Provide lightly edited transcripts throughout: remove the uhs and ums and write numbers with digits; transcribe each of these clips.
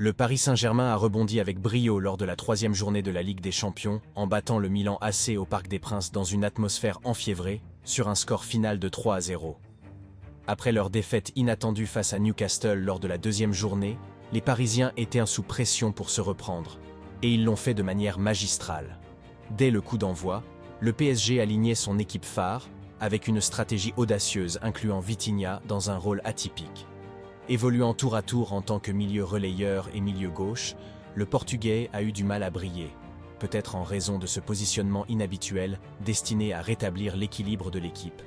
Le Paris Saint-Germain a rebondi avec brio lors de la 3e journée de la Ligue des Champions en battant le Milan AC au Parc des Princes dans une atmosphère enfiévrée, sur un score final de 3-0. Après leur défaite inattendue face à Newcastle lors de la 2e journée, les Parisiens étaient sous pression pour se reprendre, et ils l'ont fait de manière magistrale. Dès le coup d'envoi, le PSG alignait son équipe phare, avec une stratégie audacieuse incluant Vitinha dans un rôle atypique. Évoluant tour à tour en tant que milieu relayeur et milieu gauche, le Portugais a eu du mal à briller, peut-être en raison de ce positionnement inhabituel destiné à rétablir l'équilibre de l'équipe.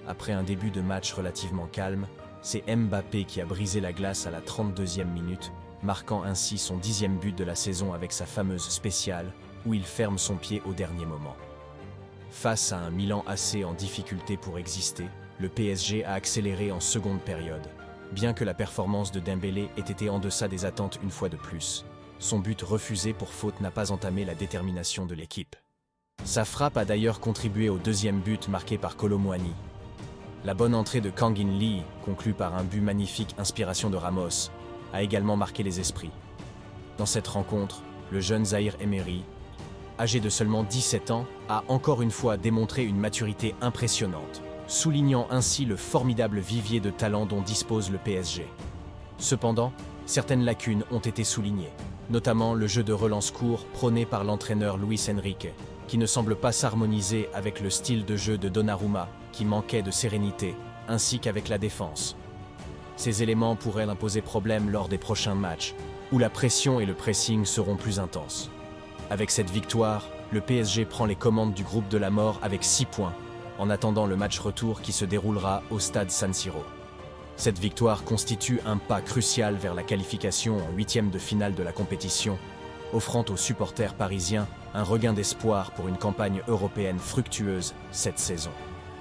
Après un début de match relativement calme, c'est Mbappé qui a brisé la glace à la 32e minute, marquant ainsi son 10e but de la saison avec sa fameuse spéciale, où il ferme son pied au dernier moment. Face à un Milan AC en difficulté pour exister, le PSG a accéléré en seconde période. Bien que la performance de Dembélé ait été en deçà des attentes une fois de plus, son but refusé pour faute n'a pas entamé la détermination de l'équipe. Sa frappe a d'ailleurs contribué au 2e but marqué par Kolo Muani. La bonne entrée de Kang In Lee, conclue par un but magnifique inspiration de Ramos, a également marqué les esprits. Dans cette rencontre, le jeune Zahir Emery, âgé de seulement 17 ans, a encore une fois démontré une maturité impressionnante, soulignant ainsi le formidable vivier de talent dont dispose le PSG. Cependant, certaines lacunes ont été soulignées, notamment le jeu de relance court prôné par l'entraîneur Luis Enrique, qui ne semble pas s'harmoniser avec le style de jeu de Donnarumma, qui manquait de sérénité, ainsi qu'avec la défense. Ces éléments pourraient imposer problème lors des prochains matchs, où la pression et le pressing seront plus intenses. Avec cette victoire, le PSG prend les commandes du groupe de la mort avec 6 points, en attendant le match retour qui se déroulera au stade San Siro. Cette victoire constitue un pas crucial vers la qualification en 8e de finale de la compétition, offrant aux supporters parisiens un regain d'espoir pour une campagne européenne fructueuse cette saison.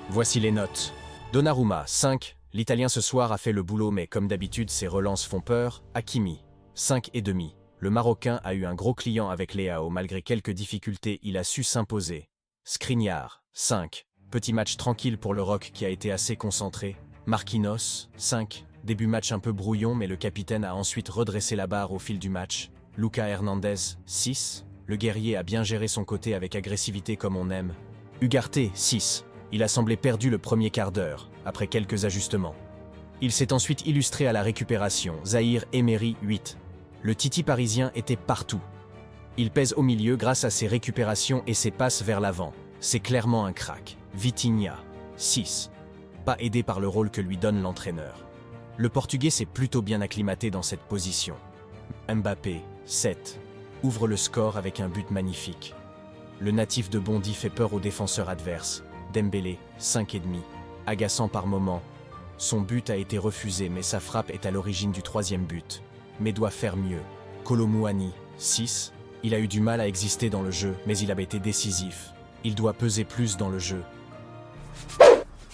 Voici les notes. Donnarumma, 5. L'Italien ce soir a fait le boulot mais comme d'habitude ses relances font peur. Hakimi, 5,5. Le Marocain a eu un gros client avec Leao malgré quelques difficultés, il a su s'imposer. Skriniar, 5. Petit match tranquille pour le Rock qui a été assez concentré. Marquinhos, 5. Début match un peu brouillon mais le capitaine a ensuite redressé la barre au fil du match. Lucas Hernandez, 6. Le guerrier a bien géré son côté avec agressivité comme on aime. Ugarte, 6. Il a semblé perdu le premier quart d'heure, après quelques ajustements. Il s'est ensuite illustré à la récupération. Zahir Emery, 8. Le Titi parisien était partout. Il pèse au milieu grâce à ses récupérations et ses passes vers l'avant. C'est clairement un crack. Vitinha, 6. Pas aidé par le rôle que lui donne l'entraîneur. Le Portugais s'est plutôt bien acclimaté dans cette position. Mbappé, 7. Ouvre le score avec un but magnifique. Le natif de Bondy fait peur aux défenseurs adverses. Dembélé, 5,5. Agaçant par moments. Son but a été refusé mais sa frappe est à l'origine du 3e but. Mais doit faire mieux. Kolo Muani, 6. Il a eu du mal à exister dans le jeu mais il a été décisif. Il doit peser plus dans le jeu.